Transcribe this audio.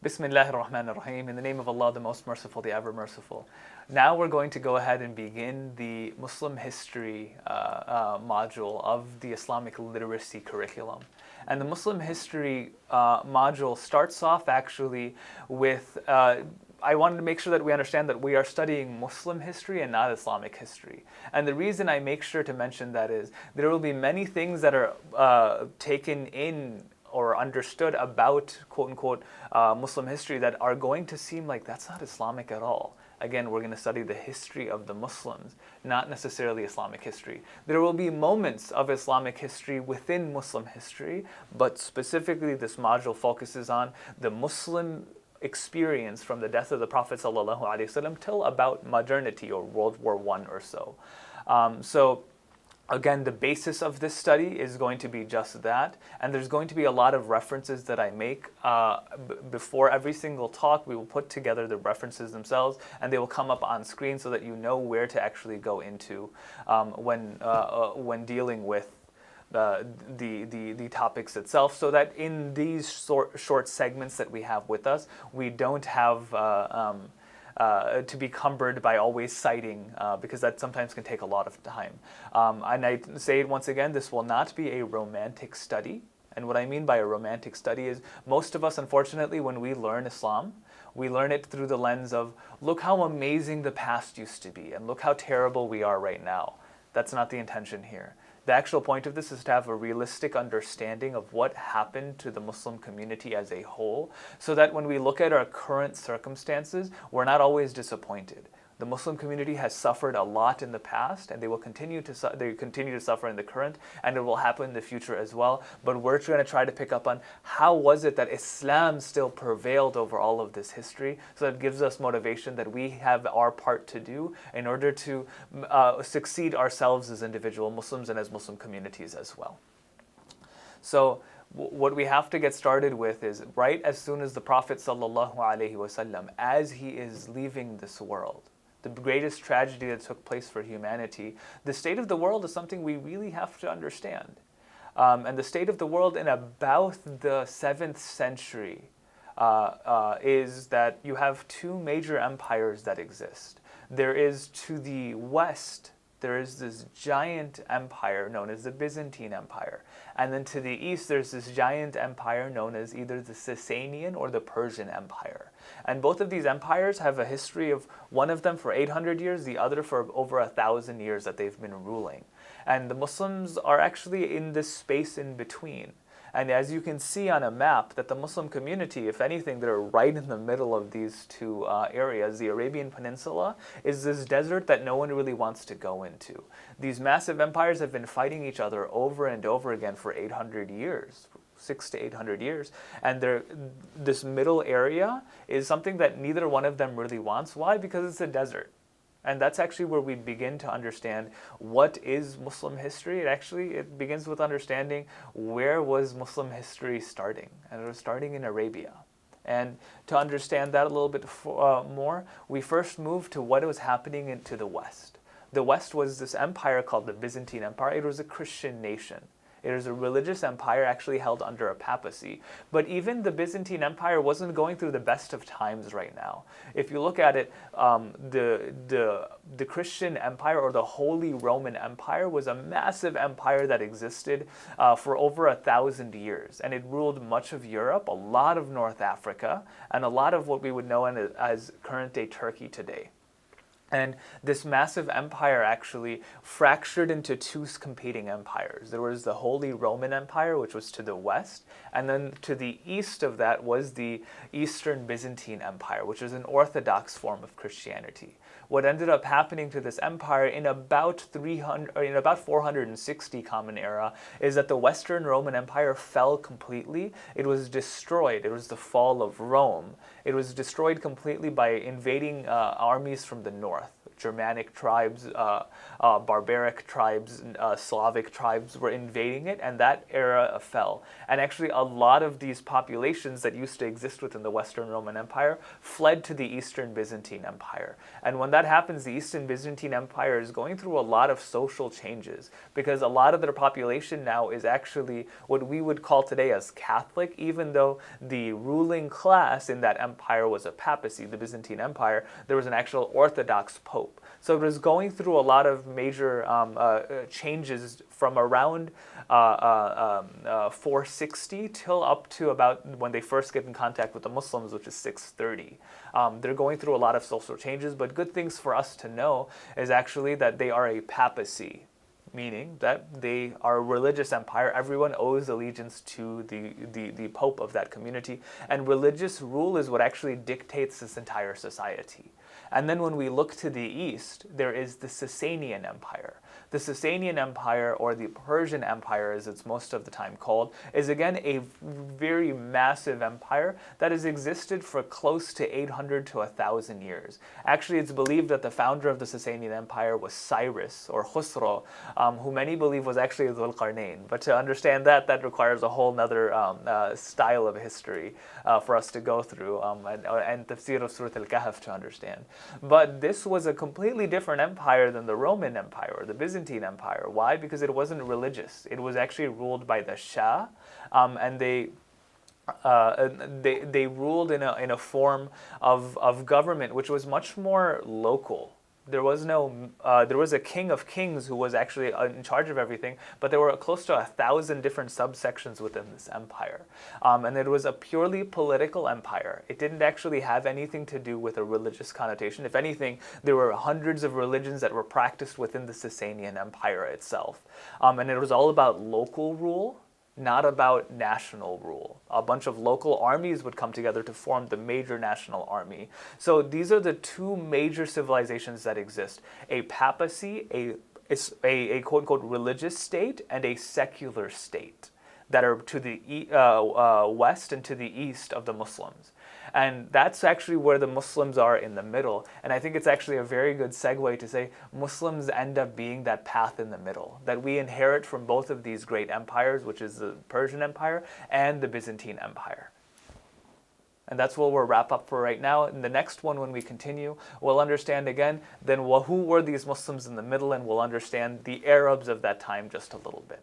Bismillahir Rahmanir Rahim. In the name of Allah, the most merciful, the ever merciful. Now we're going to go ahead and begin the Muslim history module of the Islamic literacy curriculum. And the Muslim history module starts off actually with I wanted to make sure that we understand that we are studying Muslim history and not Islamic history. And the reason I make sure to mention that is there will be many things that are taken in or understood about quote-unquote Muslim history that are going to seem like that's not Islamic at all. Again, we're going to study the history of the Muslims, not necessarily Islamic history. There will be moments of Islamic history within Muslim history, but specifically this module focuses on the Muslim experience from the death of the Prophet ﷺ till about modernity or World War I or so. Again, the basis of this study is going to be just that, and there's going to be a lot of references that I make before every single talk. We will put together the references themselves, and they will come up on screen so that you know where to actually go into when dealing with the topics itself, so that in these short segments that we have with us, we don't have to be cumbered by always citing, because that sometimes can take a lot of time. And I say it once again, this will not be a romantic study. And what I mean by a romantic study is most of us, unfortunately, when we learn Islam, we learn it through the lens of, look how amazing the past used to be, and look how terrible we are right now. That's not the intention here. The actual point of this is to have a realistic understanding of what happened to the Muslim community as a whole, so that when we look at our current circumstances, we're not always disappointed. The Muslim community has suffered a lot in the past, and they will continue to suffer in the current, and it will happen in the future as well. But we're going to try to pick up on how was it that Islam still prevailed over all of this history, so that gives us motivation that we have our part to do in order to succeed ourselves as individual Muslims and as Muslim communities as well. So what we have to get started with is right as soon as the Prophet ﷺ, as he is leaving this world, the greatest tragedy that took place for humanity, the state of the world is something we really have to understand. And the state of the world in about the 7th century is that you have two major empires that exist. There is to the west, there is this giant empire known as the Byzantine Empire. And then to the east, there's this giant empire known as either the Sassanian or the Persian Empire. And both of these empires have a history of one of them for 800 years, the other for over 1,000 years that they've been ruling. And the Muslims are actually in this space in between. And as you can see on a map, that the Muslim community, if anything, they're right in the middle of these two areas. The Arabian Peninsula is this desert that no one really wants to go into. These massive empires have been fighting each other over and over again for 800 years. 600 to 800 years, and this middle area is something that neither one of them really wants. Why? Because it's a desert. And that's actually where we begin to understand what is Muslim history. It begins with understanding where was Muslim history starting, and it was starting in Arabia. And to understand that a little bit more, we first move to what was happening to the West. The West was this empire called the Byzantine Empire. It was a Christian nation. It is a religious empire actually held under a papacy. But even the Byzantine Empire wasn't going through the best of times right now. If you look at it, the Christian Empire, or the Holy Roman Empire, was a massive empire that existed for over 1,000 years. And it ruled much of Europe, a lot of North Africa, and a lot of what we would know as current-day Turkey today. And this massive empire actually fractured into two competing empires. There was the Holy Roman Empire, which was to the west, and then to the east of that was the Eastern Byzantine Empire, which is an Orthodox form of Christianity. What ended up happening to this empire in about 460 Common Era is that the Western Roman Empire fell completely. It was destroyed. It was the fall of Rome. It was destroyed completely by invading armies from the north, Germanic tribes, barbaric tribes, Slavic tribes were invading it, and that era fell. And actually a lot of these populations that used to exist within the Western Roman Empire fled to the Eastern Byzantine Empire. And when that happens, the Eastern Byzantine Empire is going through a lot of social changes, because a lot of their population now is actually what we would call today as Catholic, even though the ruling class in that empire was a papacy, the Byzantine Empire. There was an actual Orthodox Pope. So it was going through a lot of major changes from around 460 till up to about when they first get in contact with the Muslims, which is 630. They're going through a lot of social changes, but good things for us to know is actually that they are a papacy, meaning that they are a religious empire. Everyone owes allegiance to the Pope of that community, and religious rule is what actually dictates this entire society. And then when we look to the east, there is the Sassanian Empire. The Sassanian Empire, or the Persian Empire as it's most of the time called, is again a very massive empire that has existed for close to 800 to 1,000 years. Actually, it's believed that the founder of the Sassanian Empire was Cyrus, or Khusro, who many believe was actually Dhul Qarnayn. But to understand that requires a whole other style of history for us to go through, and tafsir of Surah Al-Kahf to understand. But this was a completely different empire than the Roman Empire or the Byzantine Empire. Why? Because it wasn't religious. It was actually ruled by the Shah, and they ruled in a form of government which was much more local. There was a king of kings who was actually in charge of everything, but there were close to 1,000 different subsections within this empire. And it was a purely political empire. It didn't actually have anything to do with a religious connotation. If anything, there were hundreds of religions that were practiced within the Sassanian Empire itself. And it was all about local rule, not about national rule. A bunch of local armies would come together to form the major national army. So these are the two major civilizations that exist: a papacy, a quote-unquote religious state, and a secular state that are to the west and to the east of the Muslims. And that's actually where the Muslims are in the middle. And I think it's actually a very good segue to say Muslims end up being that path in the middle, that we inherit from both of these great empires, which is the Persian Empire and the Byzantine Empire. And that's what we'll wrap up for right now. In the next one, when we continue, we'll understand again then who were these Muslims in the middle, and we'll understand the Arabs of that time just a little bit.